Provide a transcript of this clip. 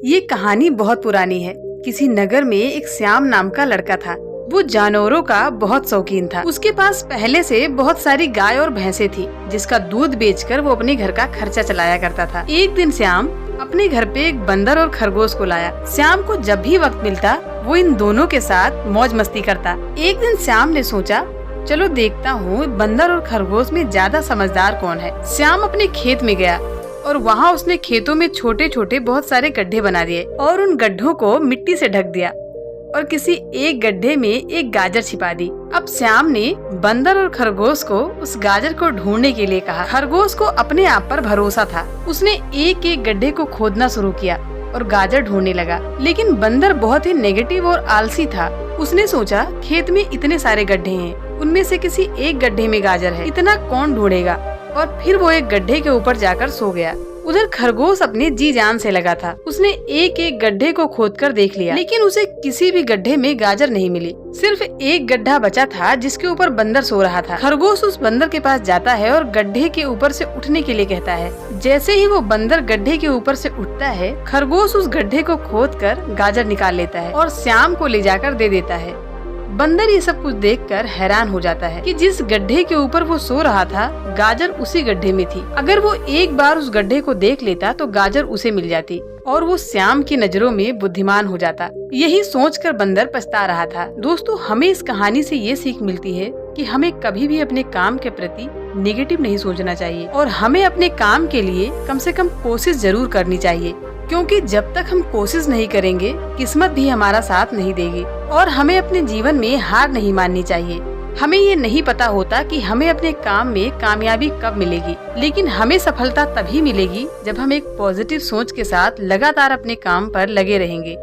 ये कहानी बहुत पुरानी है। किसी नगर में एक श्याम नाम का लड़का था। वो जानवरों का बहुत शौकीन था। उसके पास पहले से बहुत सारी गाय और भैंसे थी, जिसका दूध बेचकर वो अपने घर का खर्चा चलाया करता था। एक दिन श्याम अपने घर पे एक बंदर और खरगोश को लाया। श्याम को जब भी वक्त मिलता वो इन दोनों के साथ मौज मस्ती करता। एक दिन श्याम ने सोचा, चलो देखता हूँ बंदर और खरगोश में ज्यादा समझदार कौन है। श्याम अपने खेत में गया और वहाँ उसने खेतों में छोटे छोटे बहुत सारे गड्ढे बना दिए और उन गड्ढों को मिट्टी से ढक दिया और किसी एक गड्ढे में एक गाजर छिपा दी। अब श्याम ने बंदर और खरगोश को उस गाजर को ढूंढने के लिए कहा। खरगोश को अपने आप पर भरोसा था। उसने एक एक गड्ढे को खोदना शुरू किया और गाजर ढूंढने लगा। लेकिन बंदर बहुत ही नेगेटिव और आलसी था। उसने सोचा, खेत में इतने सारे गड्ढे हैं, उनमें से किसी एक गड्ढे में गाजर है, इतना कौन ढूंढेगा। और फिर वो एक गड्ढे के ऊपर जाकर सो गया। उधर खरगोश अपने जी जान से लगा था। उसने एक एक गड्ढे को खोदकर देख लिया, लेकिन उसे किसी भी गड्ढे में गाजर नहीं मिली। सिर्फ एक गड्ढा बचा था जिसके ऊपर बंदर सो रहा था। खरगोश उस बंदर के पास जाता है और गड्ढे के ऊपर से उठने के लिए कहता है। जैसे ही वो बंदर गड्ढे के ऊपर से उठता है, खरगोश उस गड्ढे को खोदकर गाजर निकाल लेता है और श्याम को ले जाकर दे देता है। बंदर ये सब कुछ देखकर हैरान हो जाता है कि जिस गड्ढे के ऊपर वो सो रहा था, गाजर उसी गड्ढे में थी। अगर वो एक बार उस गड्ढे को देख लेता तो गाजर उसे मिल जाती और वो श्याम की नजरों में बुद्धिमान हो जाता। यही सोचकर बंदर पछता रहा था। दोस्तों, हमें इस कहानी से ये सीख मिलती है कि हमें कभी भी अपने काम के प्रति नेगेटिव नहीं सोचना चाहिए और हमें अपने काम के लिए कम से कम कोशिश जरूर करनी चाहिए, क्योंकि जब तक हम कोशिश नहीं करेंगे किस्मत भी हमारा साथ नहीं देगी। और हमें अपने जीवन में हार नहीं माननी चाहिए। हमें ये नहीं पता होता कि हमें अपने काम में कामयाबी कब मिलेगी, लेकिन हमें सफलता तभी मिलेगी जब हम एक पॉजिटिव सोच के साथ लगातार अपने काम पर लगे रहेंगे।